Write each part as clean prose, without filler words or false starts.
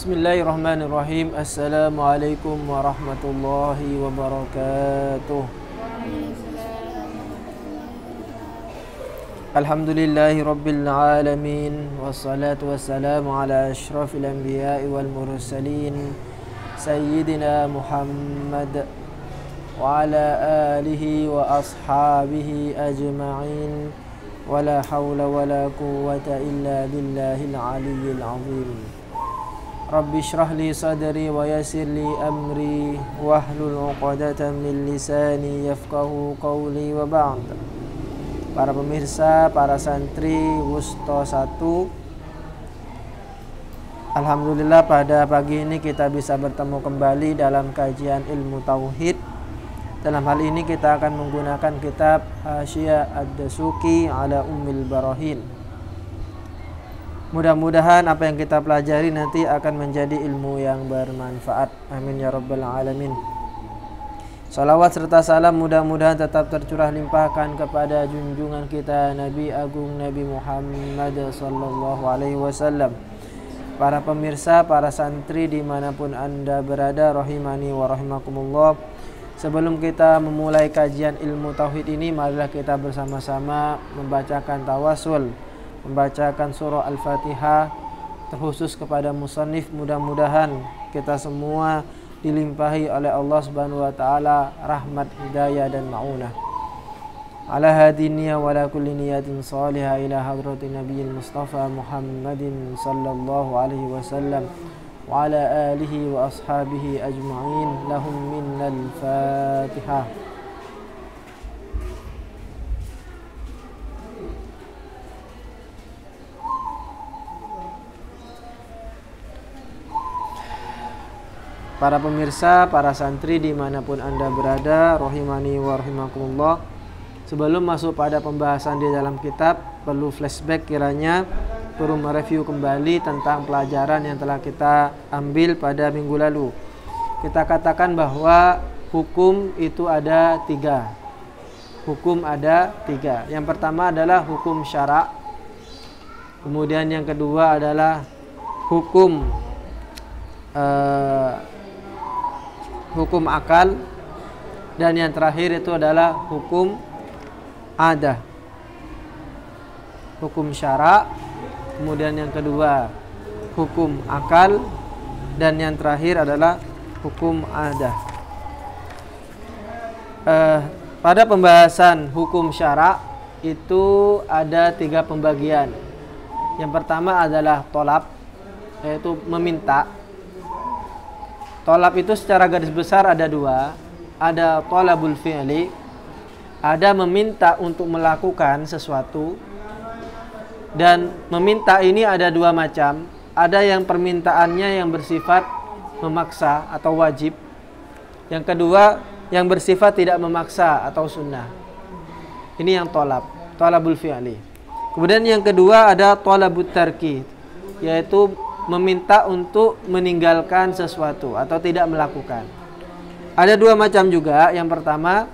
Bismillahirrahmanirrahim. Assalamualaikum warahmatullahi wabarakatuh. Alhamdulillahi rabbil alamin. Wassalatu wassalamu ala ashrafil anbiya'i wal mursalin Sayyidina Muhammad wa ala alihi wa ashabihi ajma'in. Wala hawla wala quwwata illa billahil aliyyil azim. Rabbi shrah li sadri wa yassir li amri wahlul 'uqdatam min lisani yafqahu qawli wa ba'd. Para pemirsa, para santri Wusto 1, alhamdulillah pada pagi ini kita bisa bertemu kembali dalam kajian ilmu tauhid. Dalam hal ini kita akan menggunakan kitab Hasyiyah Ad-Dasuki ala Ummil Barahin. Mudah-mudahan apa yang kita pelajari nanti akan menjadi ilmu yang bermanfaat. Amin ya rabbal alamin. Salawat serta salam mudah-mudahan tetap tercurah limpahkan kepada junjungan kita Nabi Agung Nabi Muhammad sallallahu alaihi wasallam. Para pemirsa, para santri dimanapun anda berada, rahimani wa rahimakumullah. Sebelum kita memulai kajian ilmu tauhid ini, marilah kita bersama-sama membacakan tawasul, membacakan surah Al-Fatihah terkhusus kepada musannif. Mudah-mudahan kita semua dilimpahi oleh Allah Subhanahu wa taala rahmat, hidayah dan maunah. Ala hadiniya wa la kulli niyatin salihah ila hadratin nabiyil mustafa Muhammadin sallallahu alaihi wasallam wa ala alihi wa ashabihi ajma'in. Lahum minnal Fatihah. Para pemirsa, para santri dimanapun anda berada, rahimani wa rahimakumullah. Sebelum masuk pada pembahasan di dalam kitab, perlu flashback kiranya, perlu mereview kembali tentang pelajaran yang telah kita ambil pada minggu lalu. Kita katakan bahwa hukum itu ada 3. Hukum ada 3. Yang pertama adalah hukum syara'. Kemudian yang kedua adalah hukum hukum akal, dan yang terakhir itu adalah hukum adah. Hukum syara', kemudian yang kedua hukum akal, dan yang terakhir adalah hukum adah. Pada pembahasan hukum syara' itu ada 3 pembagian. Yang pertama adalah tolab, yaitu meminta. Tolab itu secara garis besar ada 2. Ada tolabul fi'li, ada meminta untuk melakukan sesuatu. Dan meminta ini ada 2 macam. Ada yang permintaannya yang bersifat memaksa atau wajib. Yang kedua yang bersifat tidak memaksa atau sunnah. Ini yang tolab, tolabul fi'li. Kemudian yang kedua ada tolabut tarki, yaitu meminta untuk meninggalkan sesuatu atau tidak melakukan. Ada 2 macam juga. Yang pertama,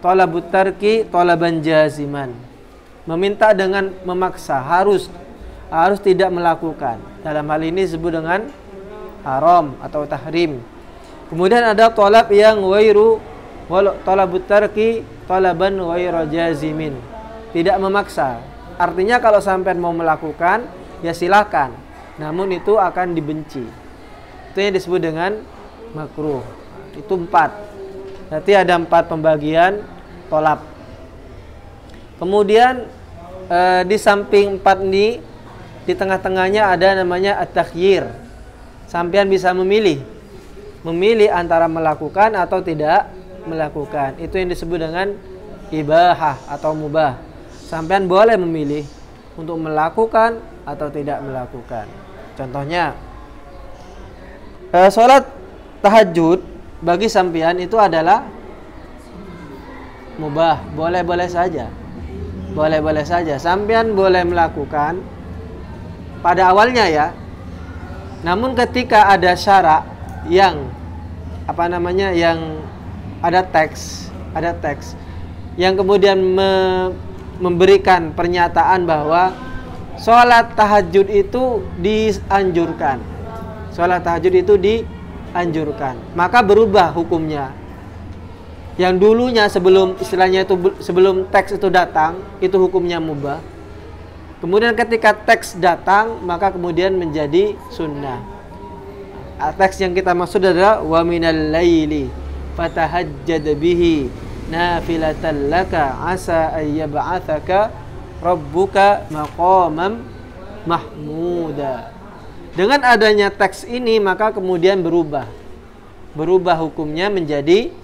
tolabut tarki tolaban jaziman, meminta dengan memaksa, harus tidak melakukan. Dalam hal ini disebut dengan haram atau tahrim. Kemudian ada tolab yang wairu, tolabut tarki tolaban wairu jazimin, tidak memaksa. Artinya kalau sampai mau melakukan ya silakan, namun itu akan dibenci. Itu yang disebut dengan makruh. Itu 4. Berarti ada 4 pembagian tolab. Kemudian di samping 4 ini, di tengah-tengahnya ada namanya at-takhyir. Sampean bisa memilih antara melakukan atau tidak melakukan. Itu yang disebut dengan ibahah atau mubah. Sampean boleh memilih untuk melakukan atau tidak melakukan. Contohnya, sholat tahajud bagi sampean itu adalah mubah, boleh-boleh saja. Boleh-boleh saja. Sampean boleh melakukan pada awalnya ya. Namun ketika ada syarak yang yang ada teks yang kemudian memberikan pernyataan bahwa sholat tahajud itu dianjurkan. Sholat tahajud itu dianjurkan. Maka berubah hukumnya. Yang dulunya sebelum istilahnya itu sebelum teks itu datang, itu hukumnya mubah. Kemudian ketika teks datang, maka kemudian menjadi sunnah. Teks yang kita maksud adalah wa minal laili fatahajjad bihi nafilatan laka asa ayyab'atsaka rabbuka maqamam mahmuda. Dengan adanya teks ini maka kemudian berubah hukumnya menjadi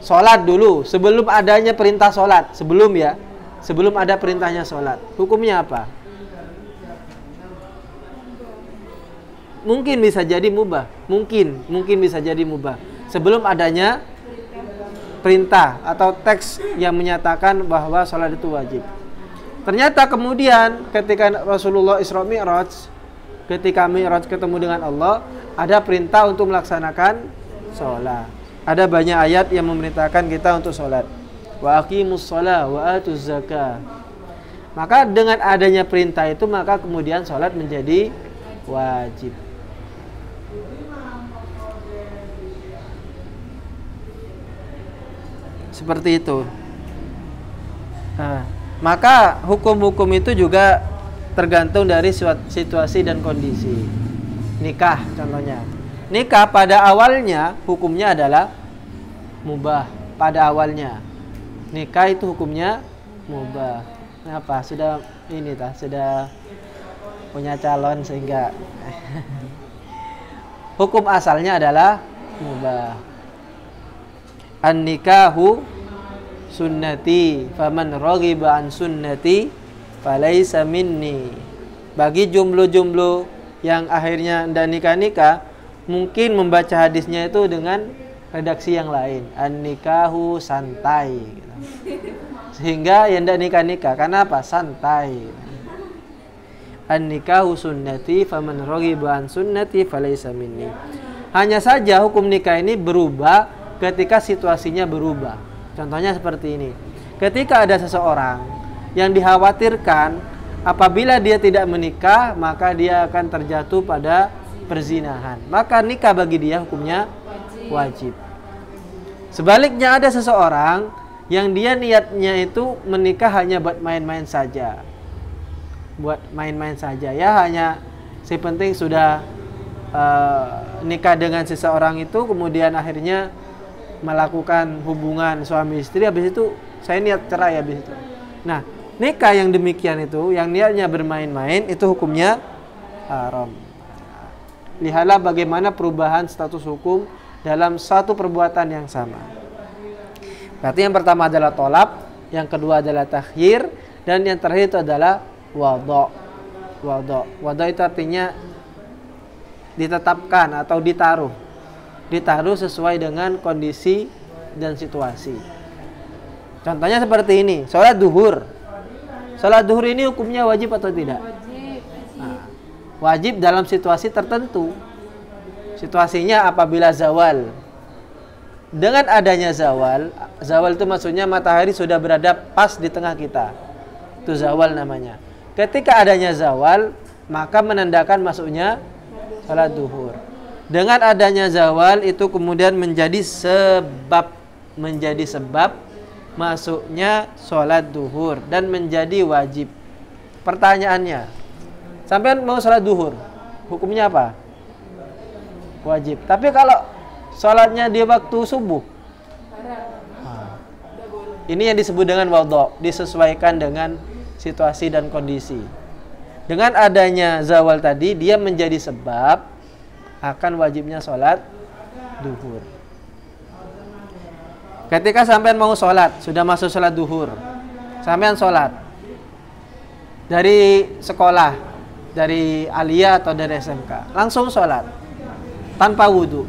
sholat dulu sebelum adanya perintah sholat, sebelum ada perintahnya sholat. Hukumnya apa? Mungkin bisa jadi mubah, mungkin bisa jadi mubah sebelum adanya perintah atau teks yang menyatakan bahwa sholat itu wajib. Ternyata kemudian ketika Rasulullah Isra Mi'raj, ketika Mi'raj ketemu dengan Allah, ada perintah untuk melaksanakan sholat. Ada banyak ayat yang memerintahkan kita untuk sholat. Wa aqimus sholat wa atuz zakah. Maka dengan adanya perintah itu maka kemudian sholat menjadi wajib. Seperti itu. Nah, maka hukum-hukum itu juga tergantung dari situasi dan kondisi. Nikah contohnya. Nikah pada awalnya hukumnya adalah mubah. Pada awalnya nikah itu hukumnya mubah. Kenapa? Sudah punya calon sehingga hukum asalnya adalah mubah. An-nikahu sunnati faman raghiba an sunnati falaisa minni. Bagi jomblo-jomblo yang akhirnya ndak nikah-nikah, mungkin membaca hadisnya itu dengan redaksi yang lain. An-nikahu santai gitu. Sehingga yang ndak nikah-nikah karena apa? Santai. An-nikahu sunnati faman raghiba an sunnati falaisa minni. Hanya saja hukum nikah ini berubah ketika situasinya berubah. Contohnya seperti ini. Ketika ada seseorang yang dikhawatirkan apabila dia tidak menikah, maka dia akan terjatuh pada perzinahan. Maka nikah bagi dia hukumnya wajib. Sebaliknya ada seseorang yang dia niatnya itu menikah hanya buat main-main saja. Buat main-main saja. Ya hanya si penting sudah nikah dengan seseorang itu, kemudian akhirnya melakukan hubungan suami istri, habis itu saya niat cerai habis itu. Nah, nikah yang demikian itu, yang niatnya bermain-main, itu hukumnya haram. Lihatlah bagaimana perubahan status hukum dalam satu perbuatan yang sama. Berarti yang pertama adalah tolak, yang kedua adalah takhir, dan yang terakhir itu adalah wada'. Wada' itu artinya ditetapkan atau ditaruh sesuai dengan kondisi dan situasi. Contohnya seperti ini, sholat duhur. Sholat duhur ini hukumnya wajib atau tidak? Wajib. Nah, wajib dalam situasi tertentu. Situasinya apabila zawal. Dengan adanya zawal itu maksudnya matahari sudah berada pas di tengah kita. Itu zawal namanya. Ketika adanya zawal, maka menandakan masuknya sholat duhur. Dengan adanya zawal itu kemudian menjadi sebab masuknya sholat duhur dan menjadi wajib. Pertanyaannya, sampean mau sholat duhur, hukumnya apa? Wajib. Tapi kalau sholatnya di waktu subuh, ini yang disebut dengan wada', disesuaikan dengan situasi dan kondisi. Dengan adanya zawal tadi, dia menjadi sebab akan wajibnya sholat duhur. Ketika sampean mau sholat, sudah masuk sholat duhur, sampean sholat dari sekolah, dari aliyah atau dari SMK, langsung sholat tanpa wudhu,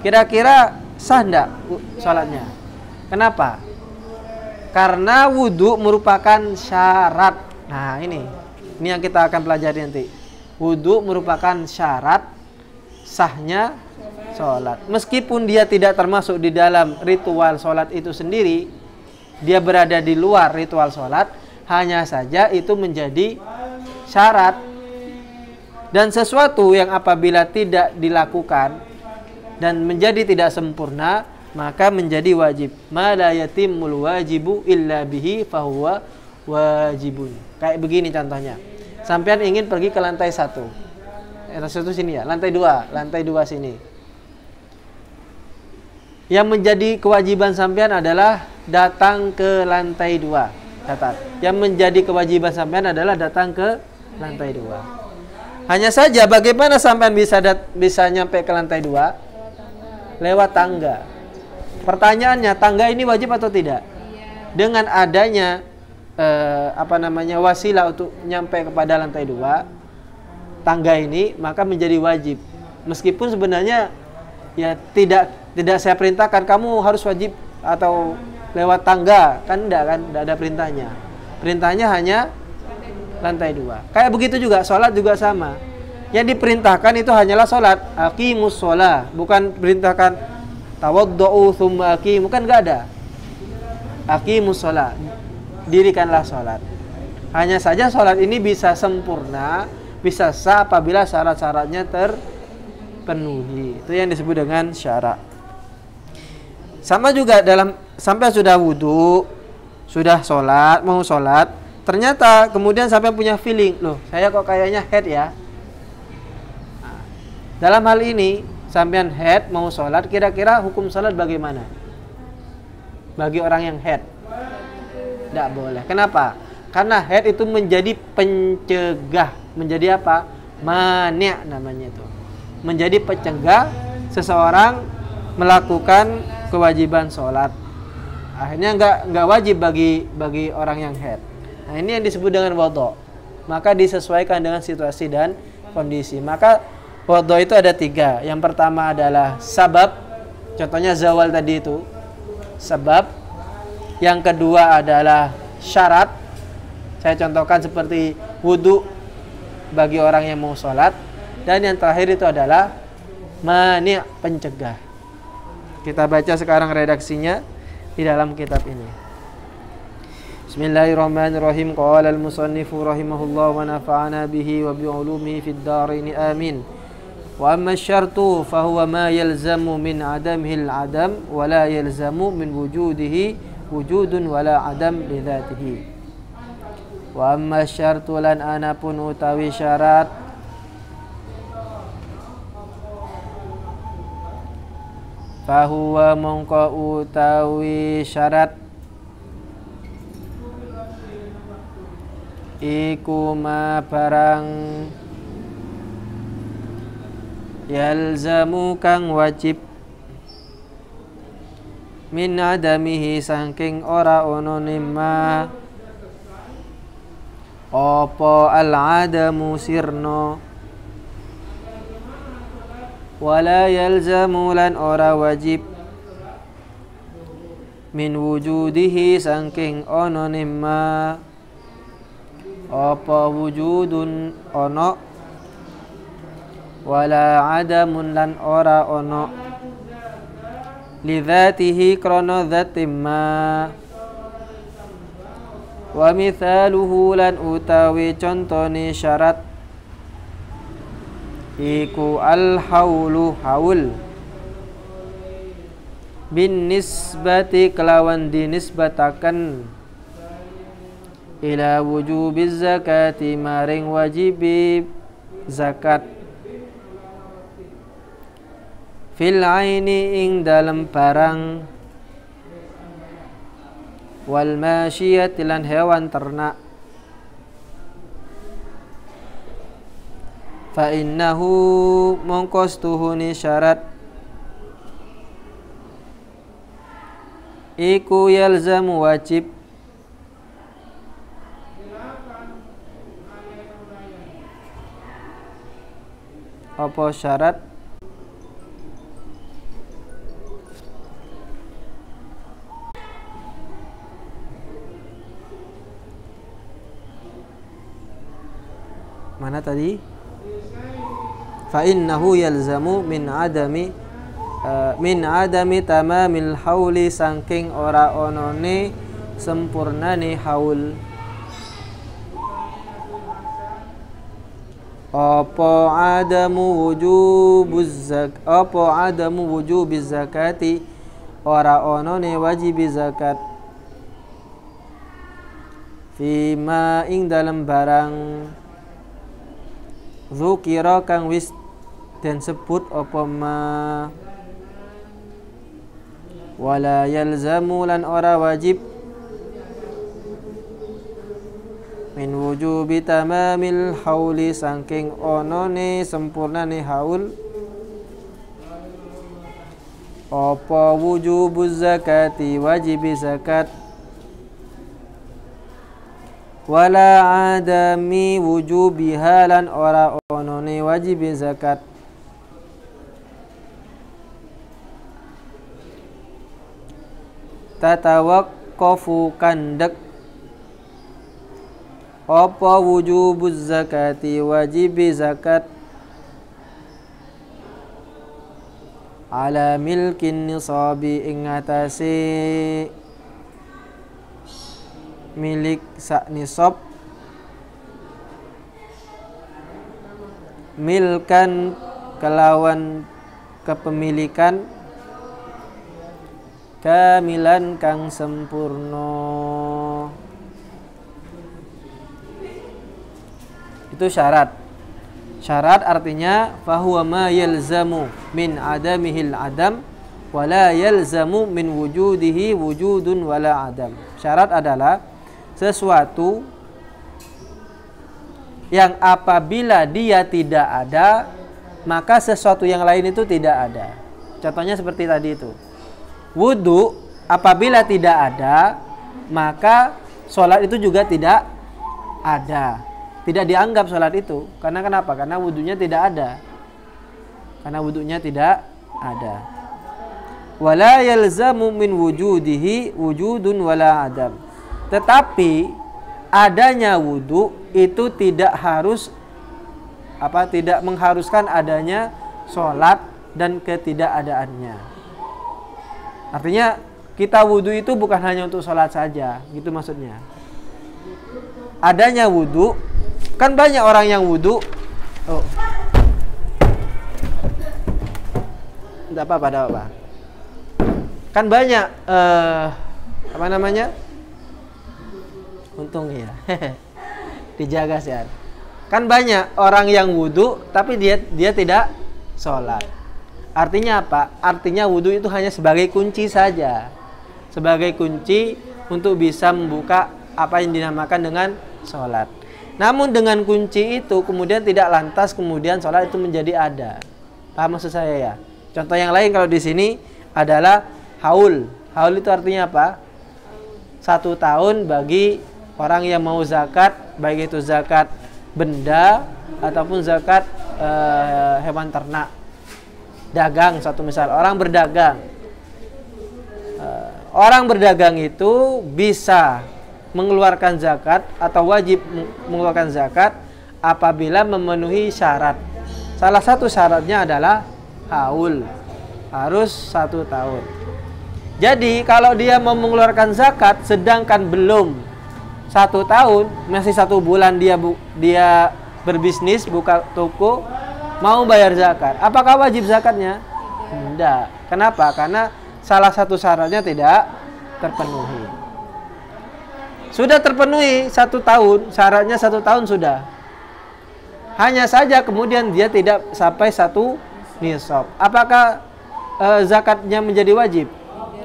kira-kira sah enggak sholatnya? Kenapa? Karena wudhu merupakan syarat. Nah ini yang kita akan pelajari nanti. Wudhu merupakan syarat sahnya sholat. Meskipun dia tidak termasuk di dalam ritual sholat itu sendiri, dia berada di luar ritual sholat, hanya saja itu menjadi syarat. Dan sesuatu yang apabila tidak dilakukan dan menjadi tidak sempurna, maka menjadi wajib. Ma la yatimmul wajibu illa bihi fahuwa wajibun. Kayak begini contohnya. Sampean ingin pergi ke lantai 1. Lantai 1 sini ya, lantai 2 sini. Yang menjadi kewajiban sampean adalah datang ke lantai 2. Datang. Yang menjadi kewajiban sampean adalah datang ke lantai 2. Hanya saja bagaimana sampean bisa nyampe ke lantai 2? Lewat tangga. Pertanyaannya, tangga ini wajib atau tidak? Dengan adanya wasilah untuk nyampe kepada lantai 2 tangga ini, maka menjadi wajib. Meskipun sebenarnya ya tidak saya perintahkan kamu harus wajib atau lewat tangga, kan enggak ada perintahnya. Perintahnya hanya lantai 2. Kayak begitu juga salat juga sama. Yang diperintahkan itu hanyalah salat, aqimus shalah, bukan perintahkan tawaddu tsumma aqim, bukan, enggak ada. Aqimus shalah, dirikanlah salat. Hanya saja salat ini bisa sempurna, bisa sah apabila syarat-syaratnya terpenuhi. Itu yang disebut dengan syarat. Sama juga dalam sampai sudah wudu, sudah sholat, mau sholat, ternyata kemudian sampai punya feeling, loh saya kok kayaknya head ya. Nah, dalam hal ini sampean head mau sholat, kira-kira hukum sholat bagaimana? Bagi orang yang head tidak boleh. Kenapa? Karena head itu menjadi pencegah. Menjadi apa? Mani' namanya itu. Menjadi pencegah seseorang melakukan kewajiban sholat. Akhirnya nggak wajib bagi orang yang haid. Nah, ini yang disebut dengan wudu. Maka disesuaikan dengan situasi dan kondisi. Maka wudu itu ada 3. Yang pertama adalah sabab. Contohnya zawal tadi itu sebab. Yang kedua adalah syarat. Saya contohkan seperti wudu bagi orang yang mau sholat. Dan yang terakhir itu adalah mani', pencegah. Kita baca sekarang redaksinya di dalam kitab ini. Bismillahirrahmanirrahim. Qala al-musannifu rahimahullah wa nafa'ana bihi wa bi'ulumihi fid dharain amin. Wa amma asy-syartu fa huwa ma yalzamu min adamihi al-adam wa la yalzamu min wujudihi wujudun wa la adam li dzatihi. Wa amma asy-syartu lan anapun utawi syarat fahuwa mongko utawi syarat iku ma barang yalzamu kang wajib min adamihi saking ora ono nimma apa al-adamu sirno wala yalzamu lan ora wajib min wujudihi saking ono nimma apa wujudun ono wala adamun lan ora ono lidzatihi krono dzatimma wa mithaluhu lan utawi contone syarat iku al-haulu haul bin nisbati kelawan dinisbatakan ila wujubiz zakati maring wajibi zakat fil aini ing dalam barang wal masyiyati lan hewan ternak fa innahu mongkos tuhuni syarat iku yalzamu wajib apa syarat mana tadi fa innahu yalzamu min adami tamamil hauli saking ora onone sempurnane haul Apa adamu wujubiz zakati ora onone wajib zakat fima ing dalam barang dzukira kang wis den sebut apa ma wala yalzamu lan ora wajib min wujubi tamamil hauli saking onone sempurnane haul apa wujubuz zakati wajib zakat wala adami wujubiha lan ora onone wajib zakat tatawaqqafu kandek apa wujubuz zakati wajib zakat ala milkin nisabi ing atase milik sak nisab milkan kelawan kepemilikan kamilan kang sempurna. Itu syarat. Syarat artinya fahuwa ma yalzamu min adamihil adam wala yalzamu min wujudihi wujudun wala adam. Syarat adalah sesuatu yang apabila dia tidak ada maka sesuatu yang lain itu tidak ada. Contohnya seperti tadi itu. Wudu apabila tidak ada maka sholat itu juga tidak ada, tidak dianggap sholat itu. Karena kenapa? Karena wudunya tidak ada. Karena wudunya tidak ada. Wala yalzamu min wujudihi wujudun wala adam. Tetapi adanya wudu itu tidak harus tidak mengharuskan adanya sholat dan ketidakadaannya. Artinya kita wudu itu bukan hanya untuk sholat saja, gitu maksudnya. Adanya wudu, kan banyak orang yang wudu. Oh, tidak apa-apa, tidak apa. Kan banyak, untung ya, dijaga sih. Kan banyak orang yang wudu, tapi dia tidak sholat. Artinya apa? Artinya wudu itu hanya sebagai kunci saja. Sebagai kunci untuk bisa membuka apa yang dinamakan dengan sholat. Namun dengan kunci itu kemudian tidak lantas kemudian sholat itu menjadi ada. Paham maksud saya ya? Contoh yang lain kalau di sini adalah haul. Haul itu artinya apa? 1 tahun bagi orang yang mau zakat, baik itu zakat benda ataupun zakat hewan ternak. Dagang, satu misal orang berdagang. Orang berdagang itu bisa mengeluarkan zakat atau wajib mengeluarkan zakat apabila memenuhi syarat. Salah satu syaratnya adalah haul, harus 1 tahun. Jadi kalau dia mau mengeluarkan zakat sedangkan belum 1 tahun, masih 1 bulan dia berbisnis, buka toko, mau bayar zakat, apakah wajib zakatnya? Tidak. Kenapa? Karena salah satu syaratnya tidak terpenuhi. Sudah terpenuhi 1 tahun, syaratnya 1 tahun sudah. Hanya saja kemudian dia tidak sampai 1 nisab. Apakah zakatnya menjadi wajib?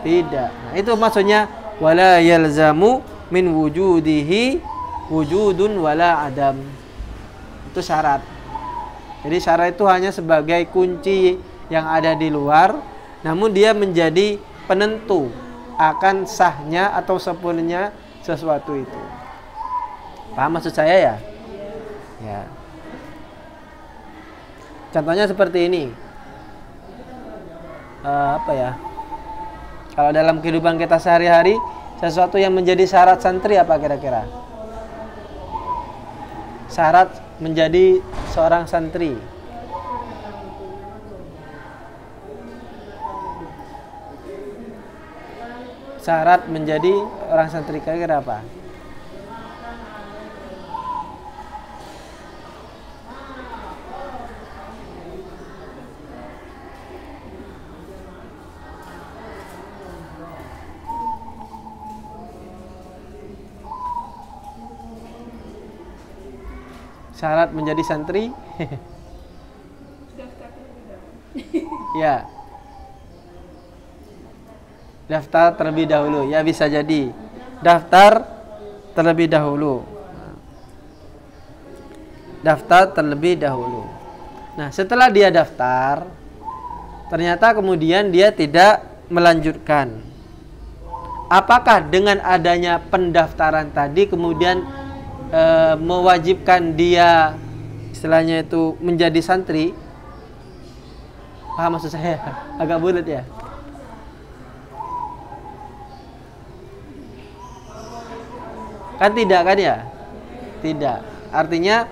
Tidak. Nah, itu maksudnya wala yalzamu min wujudihi wujudun wala adam. Itu syarat. Jadi syarat itu hanya sebagai kunci yang ada di luar, namun dia menjadi penentu akan sahnya atau sempurnanya sesuatu itu. Paham maksud saya ya? Ya. Contohnya seperti ini. Kalau dalam kehidupan kita sehari-hari, sesuatu yang menjadi syarat santri apa kira-kira? Syarat menjadi seorang santri. Syarat menjadi orang santri kira-kira apa? Syarat menjadi santri? Ya. Daftar terlebih dahulu. Ya, bisa jadi. Daftar terlebih dahulu. Daftar terlebih dahulu. Nah, setelah dia daftar, ternyata kemudian dia tidak melanjutkan. Apakah dengan adanya pendaftaran tadi kemudian mewajibkan dia istilahnya itu menjadi santri? Paham maksud saya? Agak bulat ya. Kan tidak kan ya? Tidak. Artinya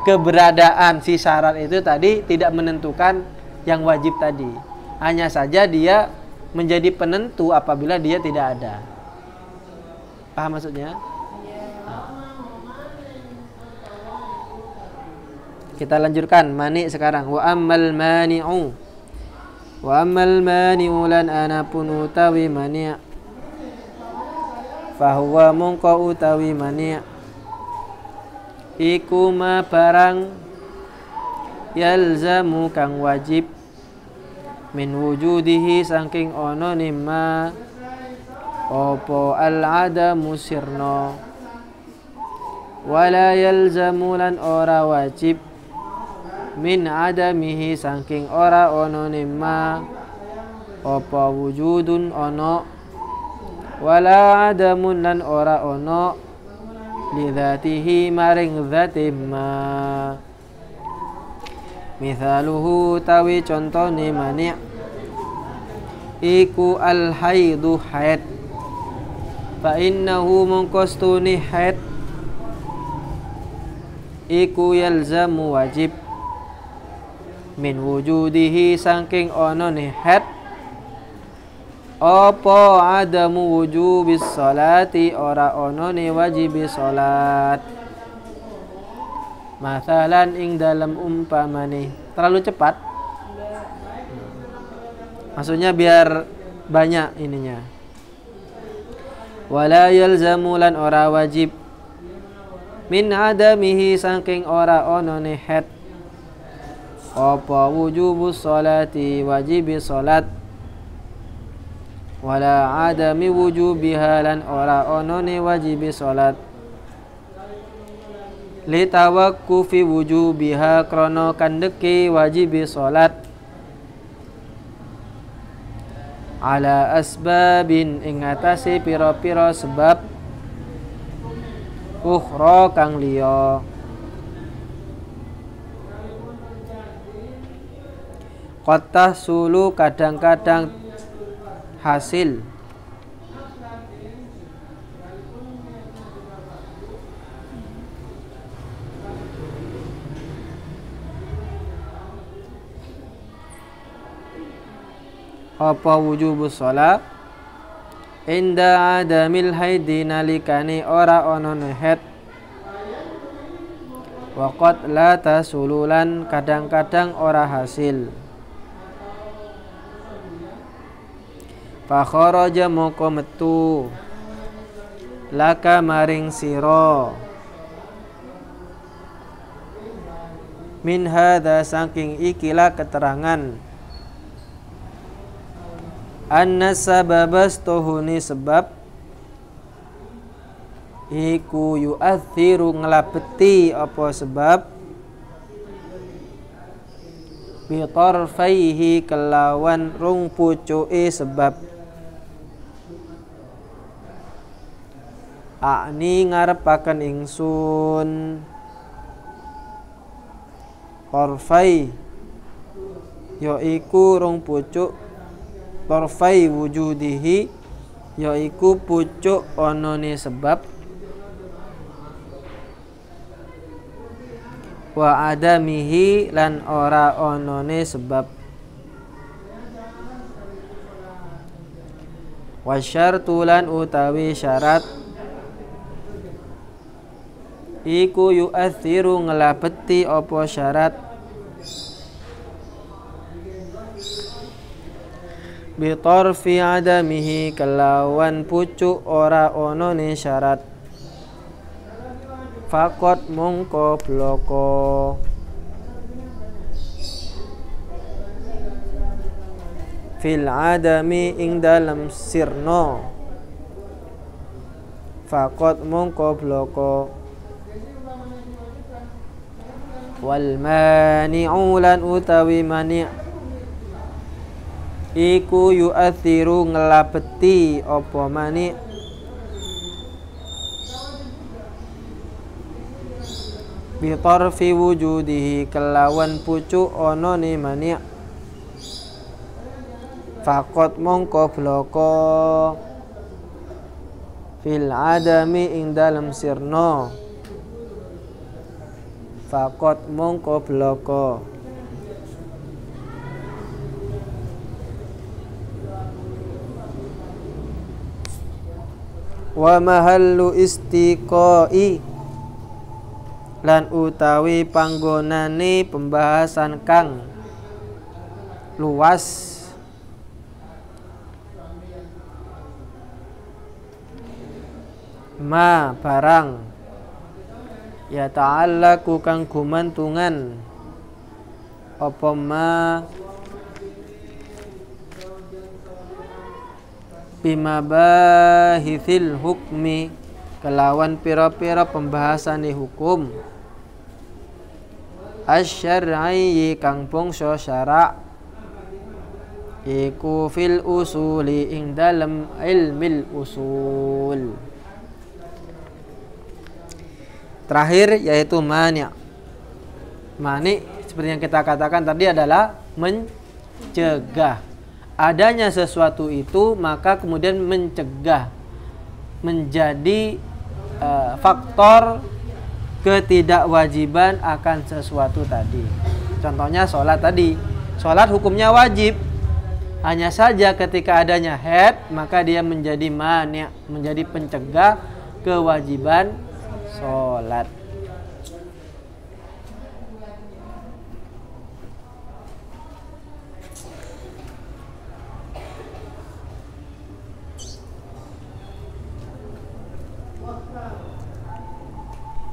keberadaan si syarat itu tadi tidak menentukan yang wajib tadi. Hanya saja dia menjadi penentu apabila dia tidak ada. Paham maksudnya? Kita lanjutkan mani sekarang. Wa ammal mani'u. Wa ammal mani'u lan anapun utawi mani'. Fahuwa mungko utawi mani'. Iku ma barang yalzamu kang wajib min wujudihi saking ono nima opo al-adamu sirno wala yalzamu lan ora wajib min adamihi saking ora ono nima opo wujudun ono wala adamun lan ora ono lidhatihi maring dhatimma mithaluhu tawi contone mani' iku al haidu haid fa innahu mungkostuni haid iku yalzamu wajib min wujudihi saking onone haid apa adamu wujubis salati ora onone wajibis salat. Masalan ing dalam umpamane. Terlalu cepat? Maksudnya biar banyak ininya. Wala yalzamu lan ora wajib min adamihi saking ora onone haid apa wujubus salati wajibi salat wala adami wujubiha lan ora onone wajibi salat li tawakkufi wujubiha krono kandeki wajibi salat ala asbabin ing atase pira-pira sebab ukhra kang liya qad tahsulu kadang-kadang hasil apa wujubus shalah inda adamil haidi nalikani ora ono haid waqad la tasululan kadang-kadang ora hasil fa kharaja moko metu laka maring sira min hadza saking ikilah keterangan anna sababas tuhuni sebab iku yu'athiru ngelapeti apa sebab bitarfaihi kelawan rung pucuke sebab akni ngarepaken ingsun tarfai yaiku rung pucuk tarfai wujudihi yaiku pucuk onone sebab wa adamihi lan ora onone sebab wa syartu lan utawi syarat iku yu'athiru ngelapeti apa syarat bitarfi adamihi kelawan pucuk ora onone syarat Fakot mongko bloko fil adami ing dalam sirno. Fakot mongko bloko wal mani'u lan utawi mani' iku yu'athiru ngelabeti apa mani' bi tarfi wujudihi kelawan pucuk ana ne mani' fakot mongko bloko fil adami ing dalam sirno. Fakot mongko bloko wa mahallu istiqai lan utawi panggonane pembahasan kang luas ma barang ya ta'allaku kang gumantungan apa ma bimabahithil hukmi kelawan pira-pira pembahasan hukum asyar'i kang bangsa syara' iku fil usuli ing dalam ilmil usul. Terakhir yaitu mani'. Mani' seperti yang kita katakan tadi adalah mencegah adanya sesuatu itu, maka kemudian mencegah menjadi faktor ketidakwajiban akan sesuatu tadi. Contohnya sholat tadi. Sholat hukumnya wajib. Hanya saja ketika adanya haid, maka dia menjadi mani', menjadi pencegah kewajiban sholat.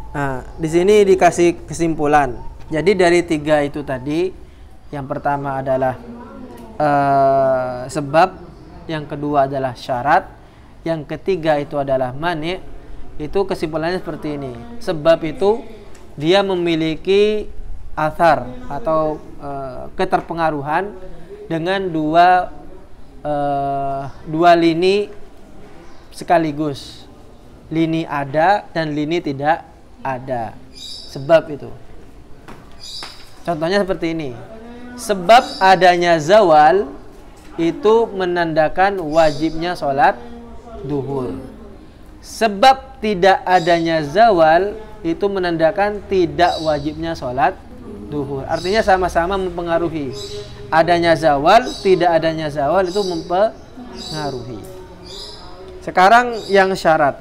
Nah, di sini dikasih kesimpulan. Jadi dari tiga itu tadi, yang pertama adalah sebab, yang kedua adalah syarat, yang ketiga itu adalah mani'. Itu kesimpulannya seperti ini. Sebab itu dia memiliki athar atau keterpengaruhan dengan dua lini sekaligus. Lini ada dan lini tidak ada. Sebab itu. Contohnya seperti ini. Sebab adanya zawal itu menandakan wajibnya sholat duhur. Sebab tidak adanya zawal itu menandakan tidak wajibnya sholat duhur. Artinya sama-sama mempengaruhi. Adanya zawal, tidak adanya zawal itu mempengaruhi. Sekarang yang syarat.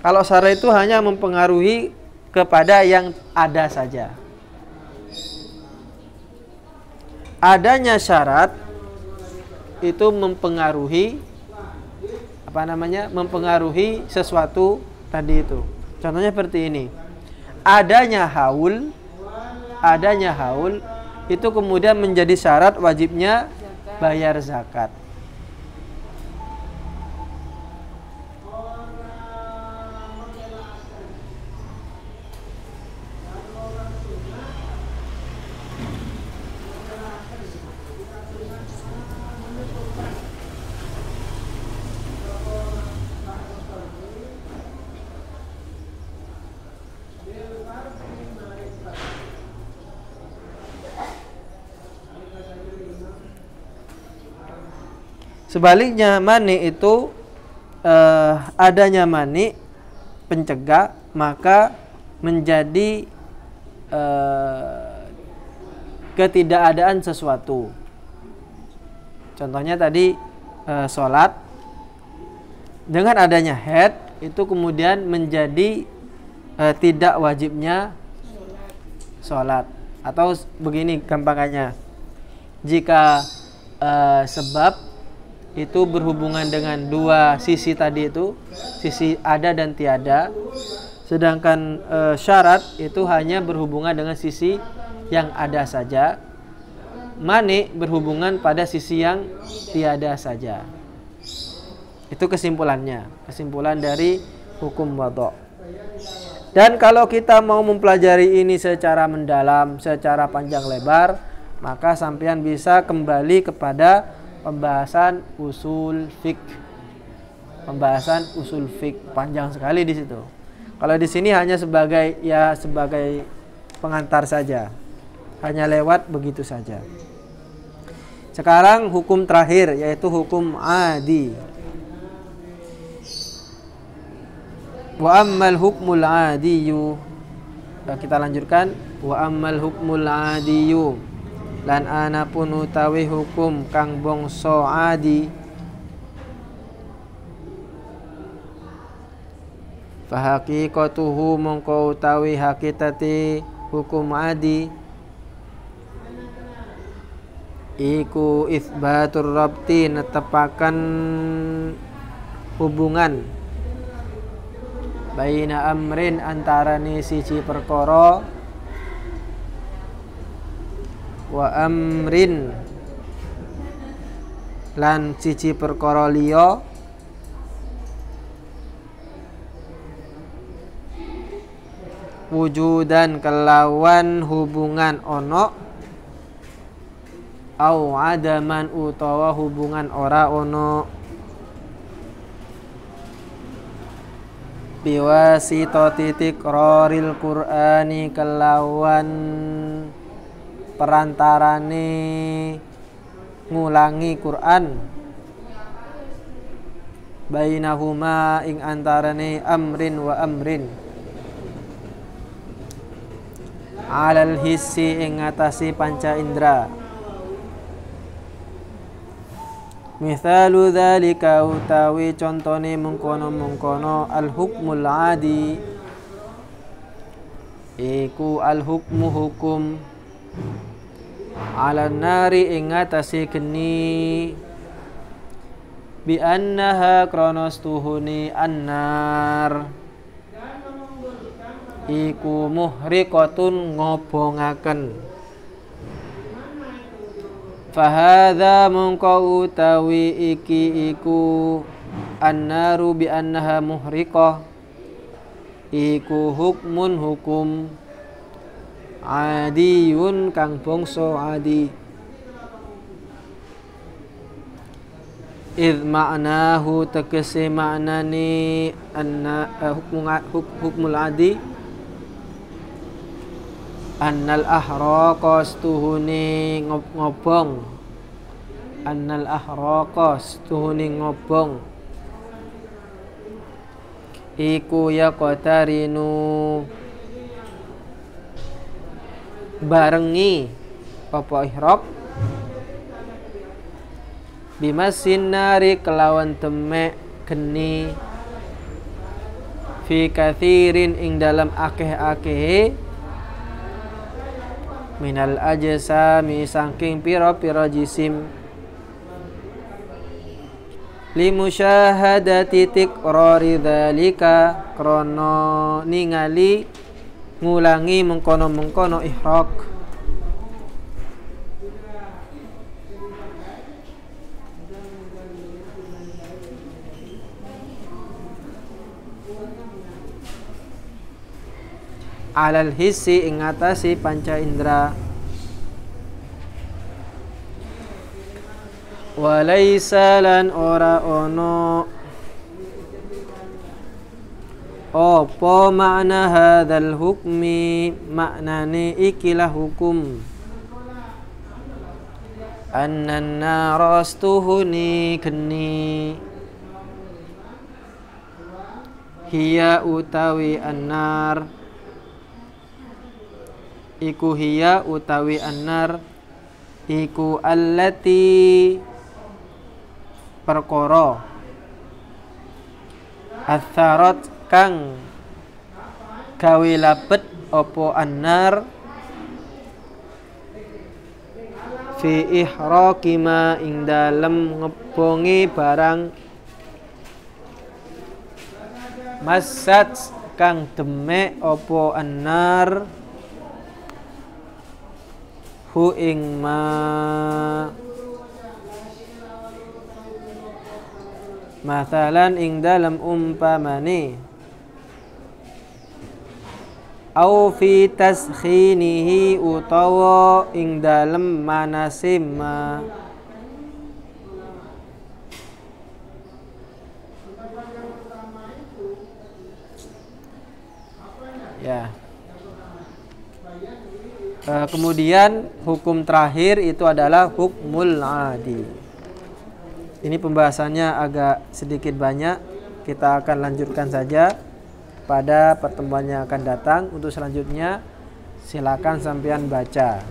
Kalau syarat itu hanya mempengaruhi kepada yang ada saja. Adanya syarat itu mempengaruhi mempengaruhi sesuatu tadi itu. Contohnya seperti ini. Adanya haul itu kemudian menjadi syarat wajibnya bayar zakat. Sebaliknya mani itu adanya mani pencegah, maka menjadi ketidakadaan sesuatu. Contohnya tadi sholat, dengan adanya haid itu kemudian menjadi tidak wajibnya sholat. Atau begini gampangannya, jika sebab itu berhubungan dengan dua sisi tadi itu, sisi ada dan tiada. Sedangkan syarat itu hanya berhubungan dengan sisi yang ada saja. Mani berhubungan pada sisi yang tiada saja. Itu kesimpulannya, kesimpulan dari hukum wadhu'. Dan kalau kita mau mempelajari ini secara mendalam, secara panjang lebar, maka sampean bisa kembali kepada pembahasan usul fiqh. Pembahasan usul fiqh panjang sekali di situ. Kalau di sini hanya sebagai pengantar saja. Hanya lewat begitu saja. Sekarang hukum terakhir yaitu hukum adi. Wa ammal hukmul adiyu. Kita lanjutkan. Wa ammal hukmul adiyu. Lan ana pun utawi hukum kang bangsa adi. Fa haqiqatuhu mongko utawi hakikate hukum adi iku itsbatur rabti netepaken hubungan baina amrin antarane siji perkara wa amrin lan siji perkara liya wujudan kelawan hubungan ono au adaman utawa hubungan ora ono biwasitati tikraril qur'ani kelawan perantarane ngulangi Quran bainahuma ing antarane amrin wa amrin alal hissi ing ngatasi panca indra. Mithalu dzalika utawi contone mengkono-mengkono al hukmul adi iku al hukmu hukum ala nari ing ngatasi geni bi annaha kronos tuhuni annar iku muhriqatun ngobongaken. Fahadha mongko utawi iki iku annaru bi annaha muhriqah iku hukmun hukum adiyun kang bangsa adi id ma'nahu tegese maknane anna hukmul adi annal ahraqa stuhune ngobong annal ahraqa stuhune ngobong iku yaqtarinu barengi apa ihraq bimasin nari kelawan temek geni fi kathirin ing dalam akeh-akeh minal ajsami saking pira-pira jisim limusyahadati tikrari dzalika krana ningali ngulangi mengkono-mengkono ihraq alal hissi ing ngatasi panca indra walaisa lan ora ono apa makna hadzal hukmi maknane ikilah hukum annan narastuhuni geni hiya utawi annar iku hiya utawi annar iku allati perkara atharat kang gawe labet apa annar fi ihraqima ing dalem ngebongi barang masat kang demek opo annar hu ing ma mathalan ing dalam umpamane au fi taskhinihi utawa ing dalam manase ma. Ya. Kemudian hukum terakhir itu adalah hukmul adi. Ini pembahasannya agak sedikit banyak. Kita akan lanjutkan saja pada pertemuan yang akan datang. Untuk selanjutnya silakan sampean baca.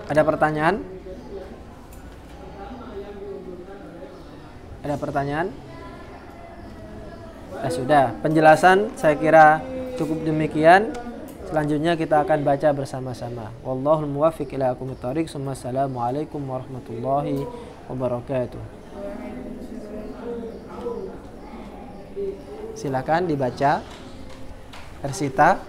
Ada pertanyaan? Ada pertanyaan? Sudah, penjelasan saya kira cukup demikian. Selanjutnya kita akan baca bersama-sama. Wallahul muwaffiq ila aqwamit thoriq. Assalamualaikum warahmatullahi wabarakatuh. Silakan dibaca. Tersita.